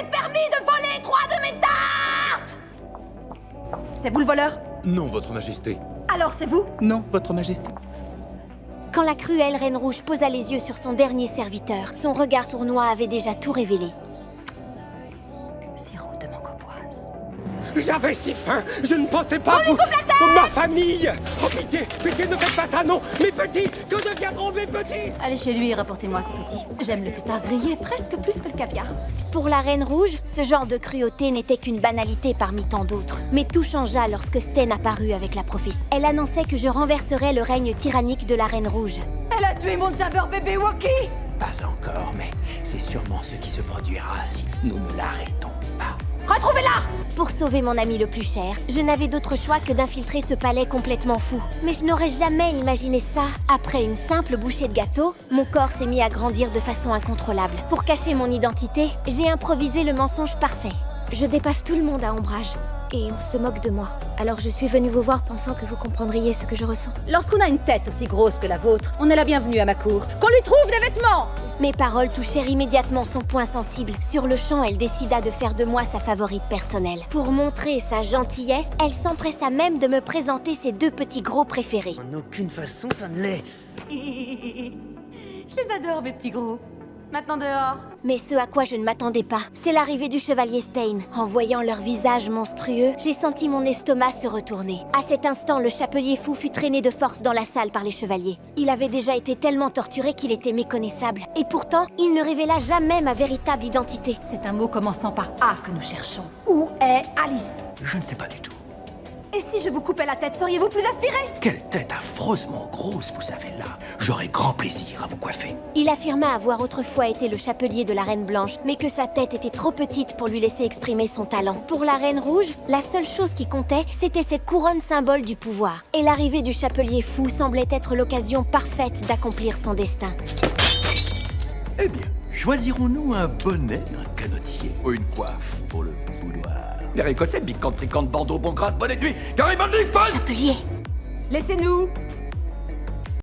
été permis de voler 3 de mes tartes! C'est vous le voleur? Non, votre majesté. Alors c'est vous? Non, votre majesté. Quand la cruelle Reine Rouge posa les yeux sur son dernier serviteur, son regard sournois avait déjà tout révélé. Sirop de mangopoise. J'avais si faim, je ne pensais pas vous... Ma famille. Oh pitié, pitié, ne faites pas ça, non. Mes petits, que deviendront mes petits? Allez chez lui et rapportez-moi ce petit. J'aime le tétard grillé presque plus que le caviar. Pour la Reine Rouge, ce genre de cruauté n'était qu'une banalité parmi tant d'autres. Mais tout changea lorsque Sten apparut avec la prophétie. Elle annonçait que je renverserais le règne tyrannique de la Reine Rouge. Elle a tué mon Jabber bébé Wookie! Pas encore, mais c'est sûrement ce qui se produira si nous ne l'arrêtons pas. Retrouvez-la! Pour sauver mon ami le plus cher, je n'avais d'autre choix que d'infiltrer ce palais complètement fou. Mais je n'aurais jamais imaginé ça. Après une simple bouchée de gâteau, mon corps s'est mis à grandir de façon incontrôlable. Pour cacher mon identité, j'ai improvisé le mensonge parfait. Je dépasse tout le monde à Ombrage. Et on se moque de moi. Alors je suis venue vous voir pensant que vous comprendriez ce que je ressens. Lorsqu'on a une tête aussi grosse que la vôtre, on est la bienvenue à ma cour. Qu'on lui trouve des vêtements! Mes paroles touchèrent immédiatement son point sensible. Sur le champ, elle décida de faire de moi sa favorite personnelle. Pour montrer sa gentillesse, elle s'empressa même de me présenter ses 2 petits gros préférés. En aucune façon, ça ne l'est. Je les adore, mes petits gros. Maintenant dehors. Mais ce à quoi je ne m'attendais pas, c'est l'arrivée du chevalier Stein. En voyant leur visage monstrueux, j'ai senti mon estomac se retourner. À cet instant, le chapelier fou fut traîné de force dans la salle par les chevaliers. Il avait déjà été tellement torturé qu'il était méconnaissable. Et pourtant, il ne révéla jamais ma véritable identité. C'est un mot commençant par A que nous cherchons. Où est Alice? Je ne sais pas du tout. Et si je vous coupais la tête, seriez-vous plus aspiré? Quelle tête affreusement grosse vous avez là. J'aurai grand plaisir à vous coiffer. Il affirma avoir autrefois été le chapelier de la Reine Blanche, mais que sa tête était trop petite pour lui laisser exprimer son talent. Pour la Reine Rouge, la seule chose qui comptait, c'était cette couronne symbole du pouvoir. Et l'arrivée du chapelier fou semblait être l'occasion parfaite d'accomplir son destin. Eh bien, choisirons-nous un bonnet, un canotier ou une coiffe pour le boudoir? Les Écossais, bicante, tricante, bandeau, bon grâce, bonnet de nuit, Garibaldi, face! Chapelier! Laissez-nous!